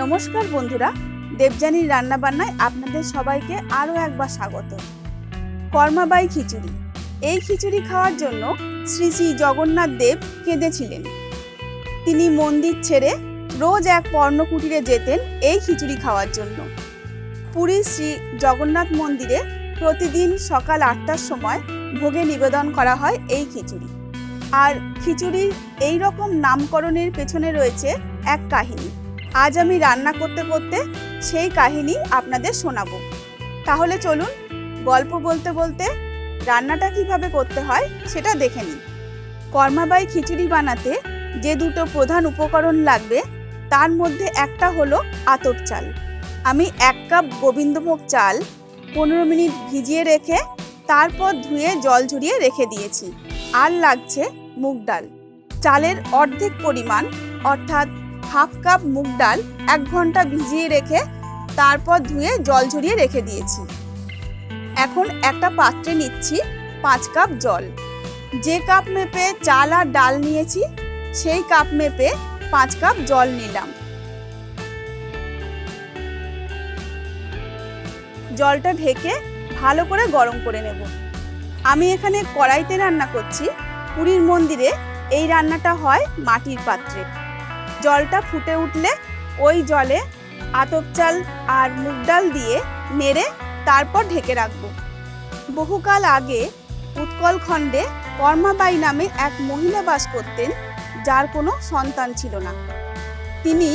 নমস্কার বন্ধুরা, দেবযানীর রান্নাবান্নায় আপনাদের সবাইকে আরও একবার স্বাগত। কর্মাবাই খিচুড়ি। এই খিচুড়ি খাওয়ার জন্য শ্রী শ্রী জগন্নাথ দেব কেঁদেছিলেন। তিনি মন্দির ছেড়ে রোজ এক পর্ণকুটিরে যেতেন এই খিচুড়ি খাওয়ার জন্য। পুরীর শ্রী জগন্নাথ মন্দিরে প্রতিদিন সকাল 8টার সময় ভোগে নিবেদন করা হয় এই খিচুড়ি। আর খিচুড়ির এই রকম নামকরণের পেছনে রয়েছে এক কাহিনী। আজ আমি রান্না করতে করতে সেই কাহিনী আপনাদের শোনাবো। তাহলে চলুন গল্প বলতে বলতে রান্নাটা কিভাবে করতে হয় সেটা দেখে নিই। কর্মাবাই খিচুড়ি বানাতে যে দুটো প্রধান উপকরণ লাগবে তার মধ্যে একটা হলো আতপ চাল। আমি 1 কাপ গোবিন্দভোগ চাল 15 মিনিট ভিজিয়ে রেখে তারপর ধুয়ে জল ঝরিয়ে রেখে দিয়েছি। আর লাগছে মুগ ডাল। চালের অর্ধেক পরিমাণ অর্থাৎ হাফ কাপ মুগ ডাল 1 ঘন্টা ভিজিয়ে রেখে তারপর ধুয়ে জল ঝরিয়ে রেখে দিয়েছি। এখন একটা পাত্রে নিচ্ছি 5 কাপ জল। যে কাপ মেপে চাল আর ডাল নিয়েছি সেই কাপ মেপে 5 কাপ জল নিলাম। জলটা ঢেকে ভালো করে গরম করে নেব। আমি এখানে কড়াইতে রান্না করছি। পুরীর মন্দিরে এই রান্নাটা হয় মাটির পাত্রে। জলটা ফুটে উঠলে ওই জলে আতপ চাল আর মুগ ডাল দিয়ে নেড়ে তারপর ঢেকে রাখবো। বহুকাল আগে উৎকলখণ্ডে কর্মাবাই নামে এক মহিলা বাস করতেন, যার কোনো সন্তান ছিল না। তিনি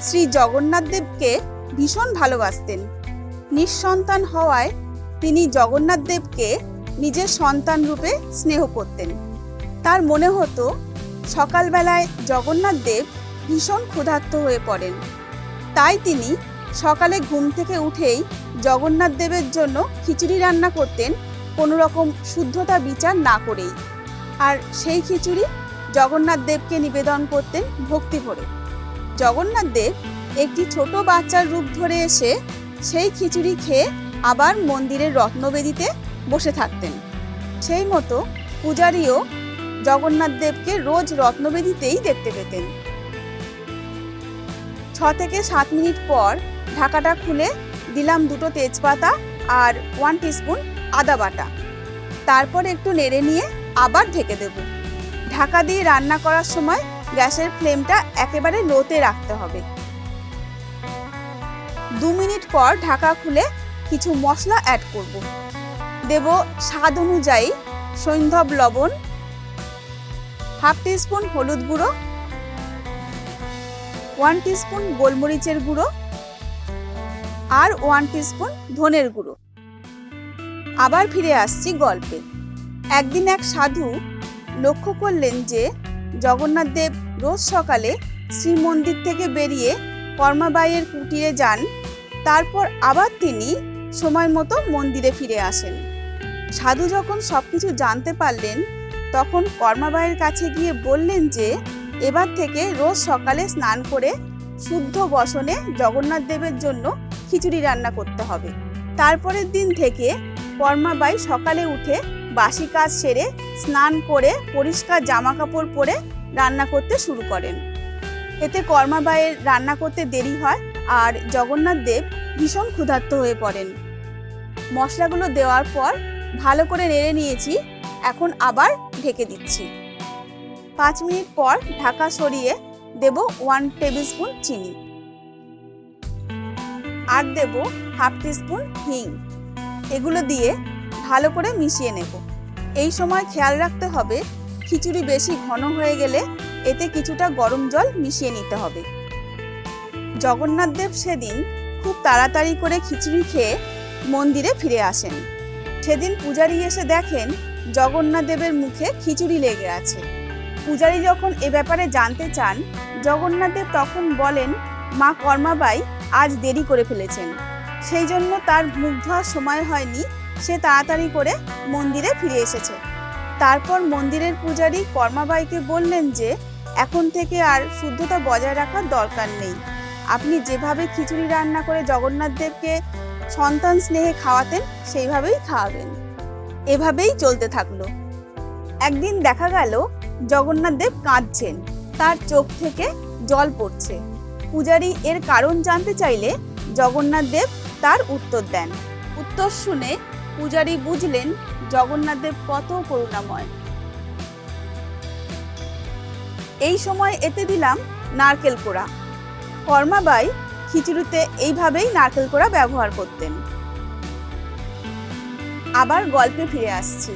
শ্রী জগন্নাথ দেবকে ভীষণ ভালোবাসতেন। নিঃসন্তান হওয়ায় তিনি জগন্নাথ দেবকে নিজের সন্তান রূপে স্নেহ করতেন। তার মনে হতো সকালবেলায় জগন্নাথ দেব ভীষণ ক্ষুধার্ত হয়ে পড়েন। তাই তিনি সকালে ঘুম থেকে উঠেই জগন্নাথ দেবের জন্য খিচুড়ি রান্না করতেন, কোনো রকম শুদ্ধতা বিচার না করেই। আর সেই খিচুড়ি জগন্নাথ দেবকে নিবেদন করতেন ভক্তি ভরে। জগন্নাথ দেব একটি ছোট বাচ্চার রূপ ধরে এসে সেই খিচুড়ি খেয়ে আবার মন্দিরের রত্নবেদিতে বসে থাকতেন। সেই মতো পূজারীও জগন্নাথ দেবকে রোজ রত্নবেদিতেই দেখতে পেতেন। 6 থেকে 7 মিনিট পর ঢাকাটা খুলে দিলাম 2টো তেজপাতা আর 1 টিস্পুন আদা বাটা। তারপর একটু নেড়ে নিয়ে আবার ঢেকে দেব। ঢাকা দিয়ে রান্না করার সময় গ্যাসের ফ্লেমটা একেবারে লোতে রাখতে হবে। 2 মিনিট পর ঢাকা খুলে কিছু মশলা অ্যাড করব। দেব স্বাদ অনুযায়ী সৈন্ধব লবণ, হাফ টিস্পুন হলুদ গুঁড়ো, 1 টিস্পুন গোলমরিচের গুঁড়ো আর 1 টিস্পুন ধনের গুঁড়ো। আবার ফিরে আসছি গল্পে। একদিন এক সাধু লক্ষ্য করলেন যে জগন্নাথ দেব রোজ সকালে শ্রীমন্দির থেকে বেরিয়ে কর্মাবাইয়ের কুটিরে যান, তারপর আবার তিনি সময় মতো মন্দিরে ফিরে আসেন। সাধু যখন সবকিছু জানতে পারলেন তখন কর্মাবাইয়ের কাছে গিয়ে বললেন যে এবার থেকে রোজ সকালে স্নান করে শুদ্ধ বসনে জগন্নাথ দেবের জন্য খিচুড়ি রান্না করতে হবে। তারপরের দিন থেকে কর্মাবাই সকালে উঠে বাসি কাজ সেরে স্নান করে পরিষ্কার জামা কাপড় পরে রান্না করতে শুরু করেন। এতে কর্মাবাইয়ের রান্না করতে দেরি হয় আর জগন্নাথ দেব ভীষণ ক্ষুধার্ত হয়ে পড়েন। মশলাগুলো দেওয়ার পর ভালো করে নেড়ে নিয়েছি। এখন আবার ঢেকে দিচ্ছি। 5 মিনিট পর ঢাকা সরিয়ে দেব 1 টেবিল স্পুন চিনি আর দেব হাফ টিস্পুন হিং। এগুলো দিয়ে ভালো করে মিশিয়ে নেব। এই সময় খেয়াল রাখতে হবে খিচুড়ি বেশি ঘন হয়ে গেলে এতে কিছুটা গরম জল মিশিয়ে নিতে হবে। জগন্নাথ দেব সেদিন খুব তাড়াতাড়ি করে খিচুড়ি খেয়ে মন্দিরে ফিরে আসেন। সেদিন পূজারী এসে দেখেন জগন্নাথ দেবের মুখে খিচুড়ি লেগে আছে। পূজারী যখন এ ব্যাপারে জানতে চান, জগন্নাথ দেব তখন বলেন মা কর্মাবাই আজ দেরি করে ফেলেছেন, সেই জন্য তার মুখ ধোয়ার সময় হয়নি, সে তাড়াতাড়ি করে মন্দিরে ফিরে এসেছে। তারপর মন্দিরের পূজারী কর্মাবাইকে বললেন যে এখন থেকে আর শুদ্ধতা বজায় রাখার দরকার নেই। আপনি যেভাবে খিচুড়ি রান্না করে জগন্নাথ দেবকে সন্তান স্নেহে খাওয়াতেন সেইভাবেই খাওয়াবেন। এভাবেই চলতে থাকলো। একদিন দেখা গেল জগন্নাথ দেব কাঁদছেন, তার চোখ থেকে জল পড়ছে। পূজারী এর কারণ জানতে চাইলে জগন্নাথ দেব তার উত্তর দেন। উত্তর শুনে পূজারী বুঝলেন জগন্নাথ দেব কত করুণাময়। এই সময় এতে দিলাম নারকেল কোড়া। কর্মাবাই খিচুড়িতে এইভাবেই নারকেল কোড়া ব্যবহার করতেন। আবার গল্পে ফিরে আসছি।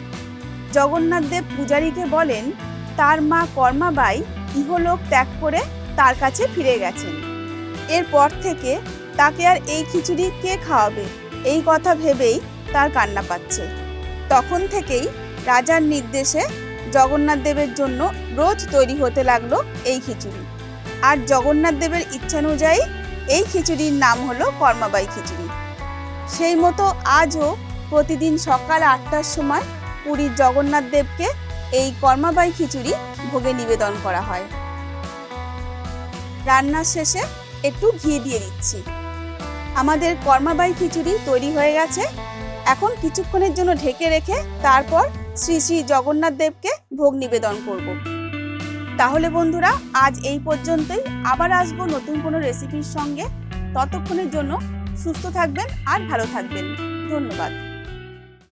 জগন্নাথ দেব পূজারীকে বলেন তার মা কর্মাবাই ইহলোক ত্যাগ করে তার কাছে ফিরে গেছেন। এরপর থেকে তাকে আর এই খিচুড়ি কে খাওয়াবে এই কথা ভেবেই তার কান্না পাচ্ছে। তখন থেকেই রাজার নির্দেশে জগন্নাথ দেবের জন্য রোজ তৈরি হতে লাগলো এই খিচুড়ি। আর জগন্নাথ দেবের ইচ্ছানুযায়ী এই খিচুড়ির নাম হলো কর্মাবাই খিচুড়ি। সেই মতো আজও প্রতিদিন সকাল 8টার সময় পুরীর জগন্নাথ দেবকে এই কর্মাবাই খিচুড়ি ভোগে নিবেদন করা হয়। রান্নার শেষে একটু ঘি দিয়ে দিচ্ছি। আমাদের কর্মাবাই খিচুড়ি তৈরি হয়ে গেছে। এখন কিছুক্ষণের জন্য ঢেকে রেখে তারপর শ্রী শ্রী জগন্নাথ দেবকে ভোগ নিবেদন করব। তাহলে বন্ধুরা আজ এই পর্যন্তই। আবার আসবো নতুন কোনো রেসিপির সঙ্গে। ততক্ষণের জন্য সুস্থ থাকবেন আর ভালো থাকবেন। ধন্যবাদ।